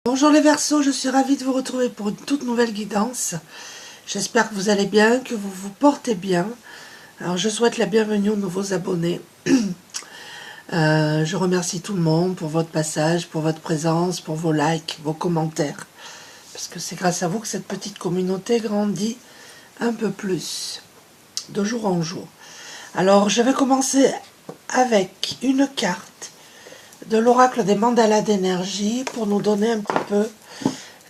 Bonjour les Verseaux, je suis ravie de vous retrouver pour une toute nouvelle guidance. J'espère que vous allez bien, que vous vous portez bien. Alors je souhaite la bienvenue aux nouveaux abonnés. Je remercie tout le monde pour votre passage, pour votre présence, pour vos likes, vos commentaires. Parce que c'est grâce à vous que cette petite communauté grandit un peu plus, de jour en jour. Alors je vais commencer avec une carte de l'oracle des mandalas d'énergie pour nous donner un petit peu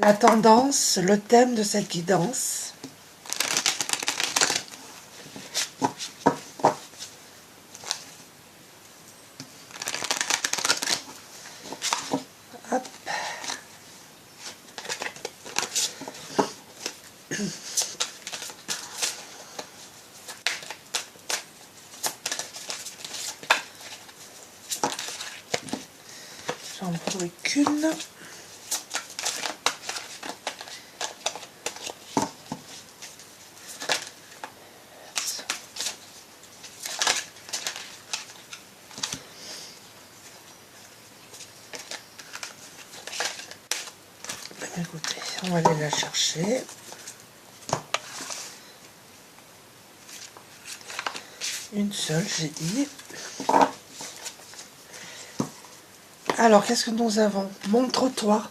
la tendance, le thème de cette guidance. Hop. J'en prends qu'une. Écoutez, on va aller la chercher. Une seule, j'ai dit. Alors, qu'est-ce que nous avons? Montre-toi.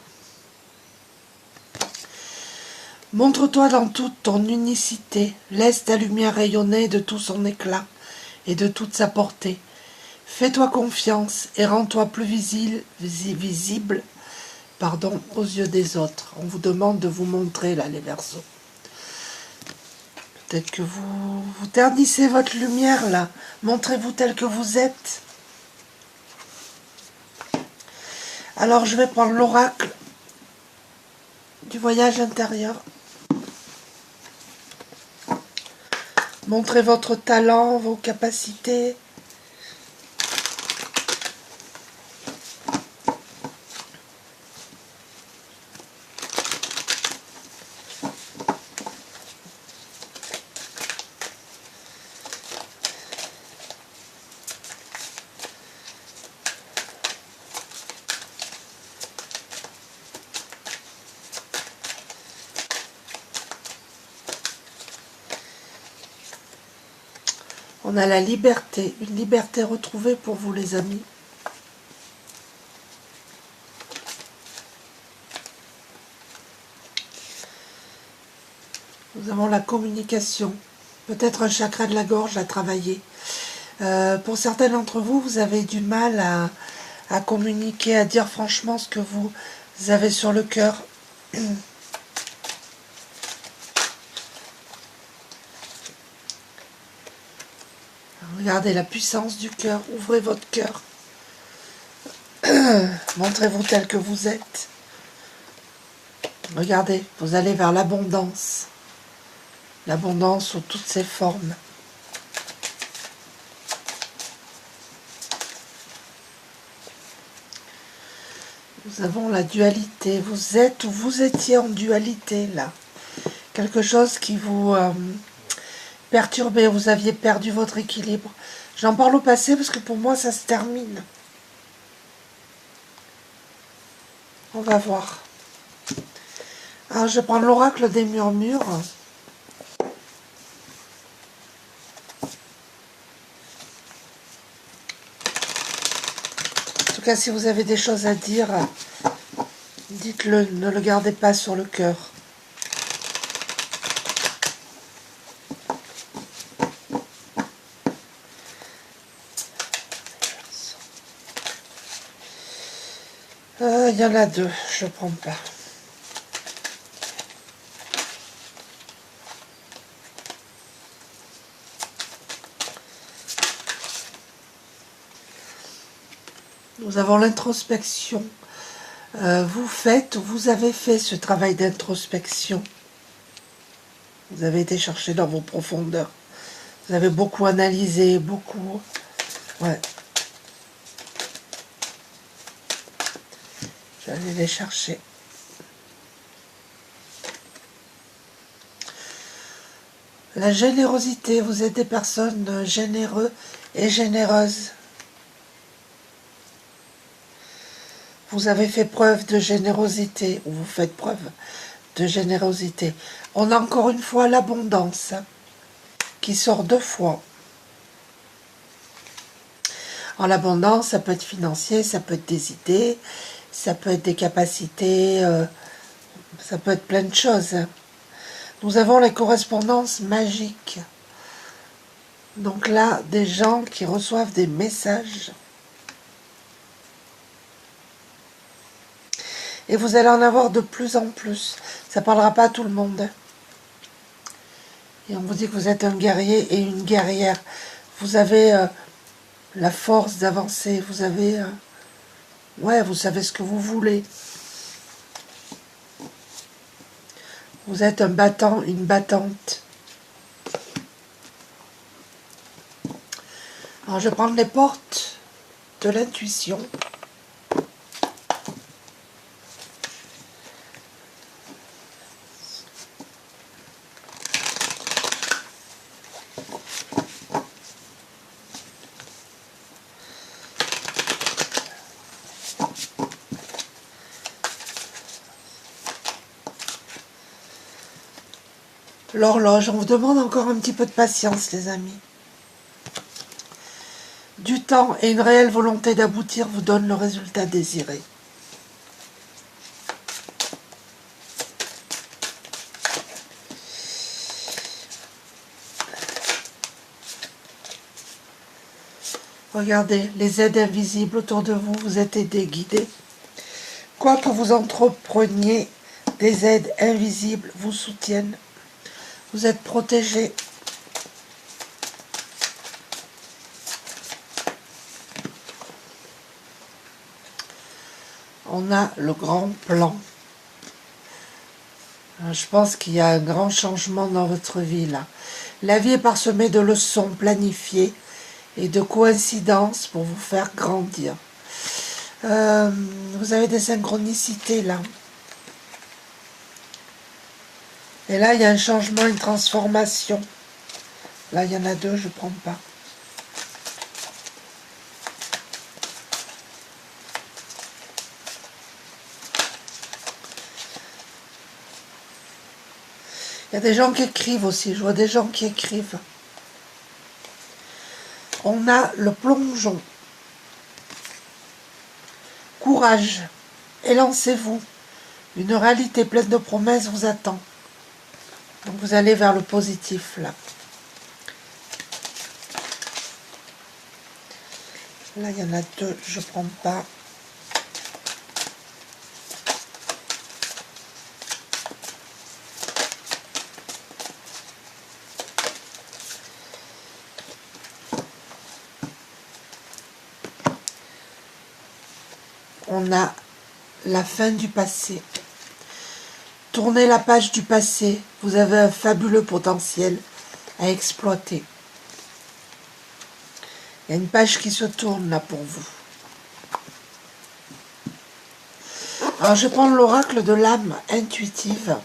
Montre-toi dans toute ton unicité. Laisse ta lumière rayonner de tout son éclat et de toute sa portée. Fais-toi confiance et rends-toi plus visible aux yeux des autres. On vous demande de vous montrer, là, les Verseaux. Peut-être que vous ternissez votre lumière, là. Montrez-vous tel que vous êtes. Alors, je vais prendre l'oracle du voyage intérieur. Montrez votre talent, vos capacités. On a la liberté, une liberté retrouvée pour vous les amis. Nous avons la communication, peut-être un chakra de la gorge à travailler. Pour certains d'entre vous, vous avez du mal à communiquer, à dire franchement ce que vous avez sur le cœur. Regardez la puissance du cœur, ouvrez votre cœur. Montrez-vous tel que vous êtes. Regardez, vous allez vers l'abondance. L'abondance sous toutes ses formes. Nous avons la dualité. Vous êtes ou vous étiez en dualité, là. Quelque chose qui vous perturbait. Vous aviez perdu votre équilibre. J'en parle au passé parce que pour moi, ça se termine. On va voir. Alors, je vais prendre l'oracle des murmures. En tout cas, si vous avez des choses à dire, dites-le, ne le gardez pas sur le cœur. Il y en a deux, je ne prends pas. Nous avons l'introspection. Vous avez fait ce travail d'introspection. Vous avez été chercher dans vos profondeurs. Vous avez beaucoup analysé, beaucoup... Ouais. J'allais les chercher. La générosité, vous êtes des personnes généreux et généreuses. Vous avez fait preuve de générosité, ou vous faites preuve de générosité. On a encore une fois l'abondance qui sort 2 fois. En l'abondance, ça peut être financier, ça peut être des idées, ça peut être des capacités, ça peut être plein de choses. Nous avons les correspondances magiques. Donc là, des gens qui reçoivent des messages. Et vous allez en avoir de plus en plus. Ça ne parlera pas à tout le monde. Et on vous dit que vous êtes un guerrier et une guerrière. Vous avez la force d'avancer. Vous avez... ouais, vous savez ce que vous voulez. Vous êtes un battant, une battante. Alors je vais prendre les portes de l'intuition. L'horloge, on vous demande encore un petit peu de patience, les amis. Du temps et une réelle volonté d'aboutir vous donnent le résultat désiré. Regardez, les aides invisibles autour de vous, vous êtes aidés, guidés. Quoi que vous entrepreniez, des aides invisibles vous soutiennent. Vous êtes protégés. On a le grand plan. Je pense qu'il y a un grand changement dans votre vie là. La vie est parsemée de leçons planifiées et de coïncidences pour vous faire grandir. Vous avez des synchronicités là. Et là, il y a un changement, une transformation. Là, il y en a 2, je ne prends pas. Il y a des gens qui écrivent aussi. Je vois des gens qui écrivent. On a le plongeon. Courage. Élancez-vous. Une réalité pleine de promesses vous attend. Donc vous allez vers le positif là. Là, il y en a 2, je ne prends pas. On a la fin du passé. Tournez la page du passé. Vous avez un fabuleux potentiel à exploiter. Il y a une page qui se tourne là pour vous. Alors je vais prendre l'oracle de l'âme intuitive.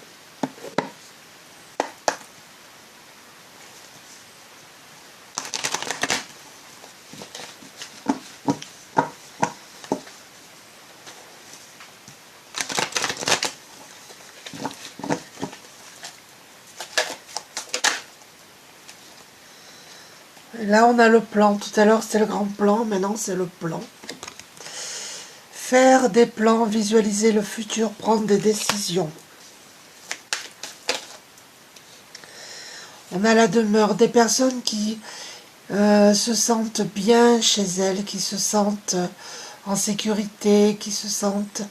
Et là on a le plan. Tout à l'heure c'était le grand plan, maintenant c'est le plan. Faire des plans, visualiser le futur, prendre des décisions. On a la demeure, des personnes qui se sentent bien chez elles, qui se sentent en sécurité, qui se sentent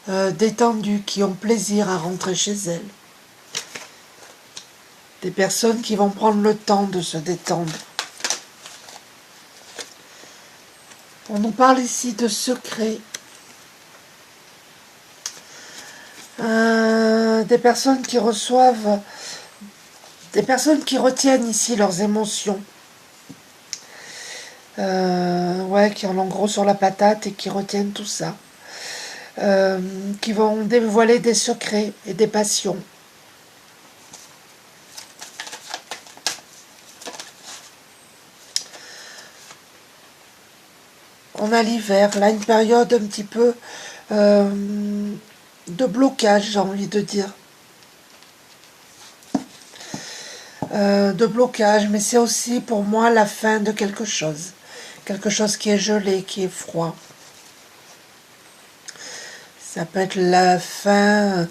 détendues, qui ont plaisir à rentrer chez elles. Des personnes qui vont prendre le temps de se détendre. On nous parle ici de secrets. Des personnes qui reçoivent, des personnes qui retiennent ici leurs émotions. Ouais, qui en ont gros sur la patate et qui retiennent tout ça. Qui vont dévoiler des secrets et des passions. On a l'hiver, là une période un petit peu de blocage, j'ai envie de dire. De blocage, mais c'est aussi pour moi la fin de quelque chose. Quelque chose qui est gelé, qui est froid. Ça peut être la fin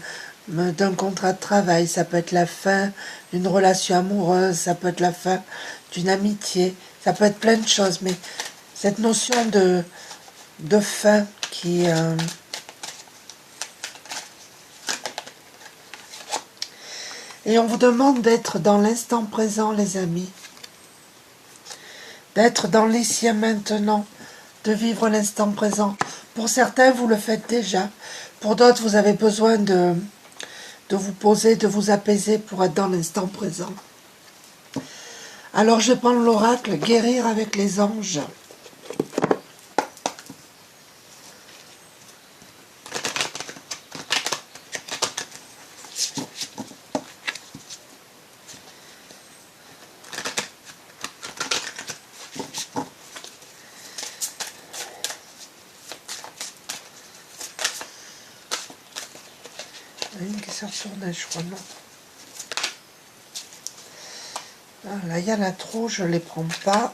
d'un contrat de travail, ça peut être la fin d'une relation amoureuse, ça peut être la fin d'une amitié, ça peut être plein de choses, mais cette notion de fin qui... Et on vous demande d'être dans l'instant présent, les amis. D'être dans l'ici et maintenant, de vivre l'instant présent. Pour certains, vous le faites déjà. Pour d'autres, vous avez besoin de vous poser, de vous apaiser pour être dans l'instant présent. Alors, je vais prendre l'oracle, guérir avec les anges. Une qui s'est retournée, je crois, non. Ah, là, il y en a trop, je ne les prends pas.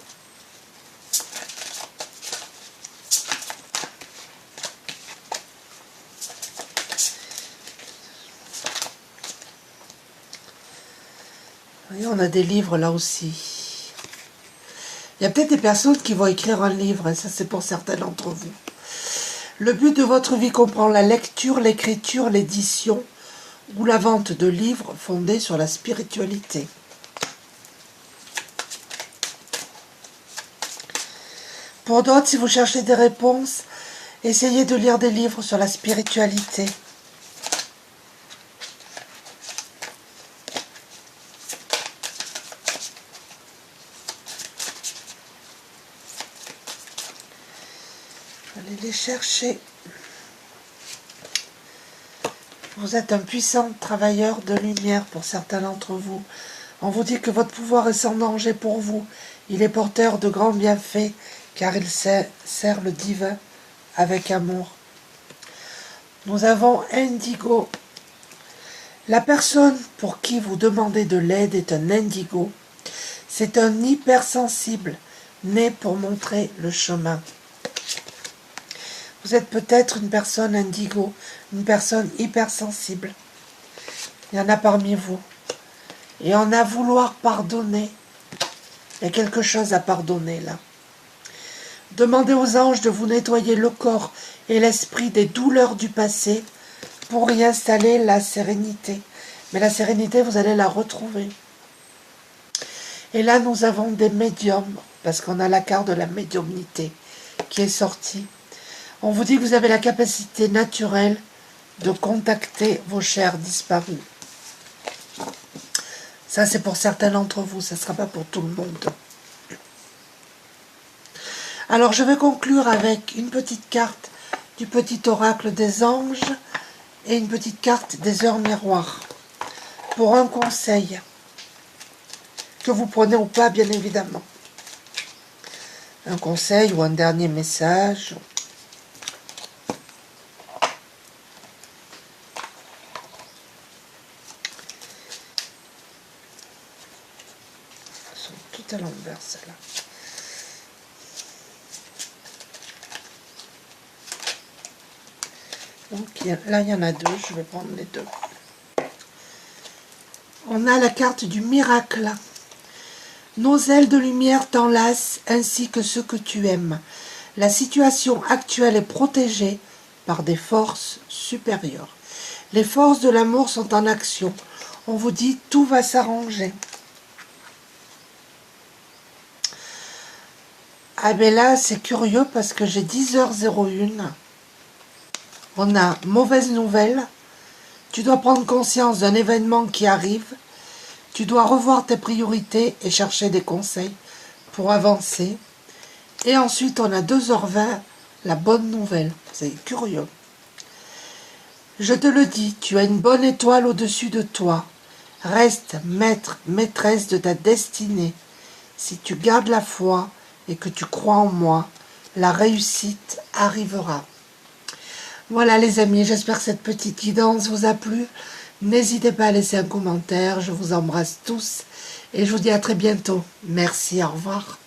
Voyez, on a des livres là aussi. Il y a peut-être des personnes qui vont écrire un livre, et ça c'est pour certains d'entre vous. Le but de votre vie comprend la lecture, l'écriture, l'édition ou la vente de livres fondés sur la spiritualité. Pour d'autres, si vous cherchez des réponses, essayez de lire des livres sur la spiritualité. Allez les chercher. Vous êtes un puissant travailleur de lumière pour certains d'entre vous. On vous dit que votre pouvoir est sans danger pour vous. Il est porteur de grands bienfaits, car il sert le divin avec amour. Nous avons Indigo. La personne pour qui vous demandez de l'aide est un indigo. C'est un hypersensible, né pour montrer le chemin. Vous êtes peut-être une personne indigo, une personne hypersensible. Il y en a parmi vous. Et en à vouloir pardonner, il y a quelque chose à pardonner là. Demandez aux anges de vous nettoyer le corps et l'esprit des douleurs du passé pour y installer la sérénité. Mais la sérénité, vous allez la retrouver. Et là, nous avons des médiums, parce qu'on a la carte de la médiumnité qui est sortie. On vous dit que vous avez la capacité naturelle de contacter vos chers disparus. Ça, c'est pour certains d'entre vous, ça ne sera pas pour tout le monde. Alors, je vais conclure avec une petite carte du petit oracle des anges et une petite carte des heures miroirs. Pour un conseil, que vous prenez ou pas, bien évidemment. Un conseil ou un dernier message. Elles sont toutes à l'envers, celles-là. Donc là, il y en a deux, je vais prendre les deux. On a la carte du miracle. Nos ailes de lumière t'enlacent ainsi que ceux que tu aimes. La situation actuelle est protégée par des forces supérieures. Les forces de l'amour sont en action. On vous dit, tout va s'arranger. Ah ben là, c'est curieux parce que j'ai 10h01. On a mauvaise nouvelle. Tu dois prendre conscience d'un événement qui arrive. Tu dois revoir tes priorités et chercher des conseils pour avancer. Et ensuite, on a 2h20, la bonne nouvelle. C'est curieux. Je te le dis, tu as une bonne étoile au-dessus de toi. Reste maître, maîtresse de ta destinée. Si tu gardes la foi et que tu crois en moi, la réussite arrivera. Voilà les amis, j'espère que cette petite guidance vous a plu. N'hésitez pas à laisser un commentaire, je vous embrasse tous et je vous dis à très bientôt. Merci, au revoir.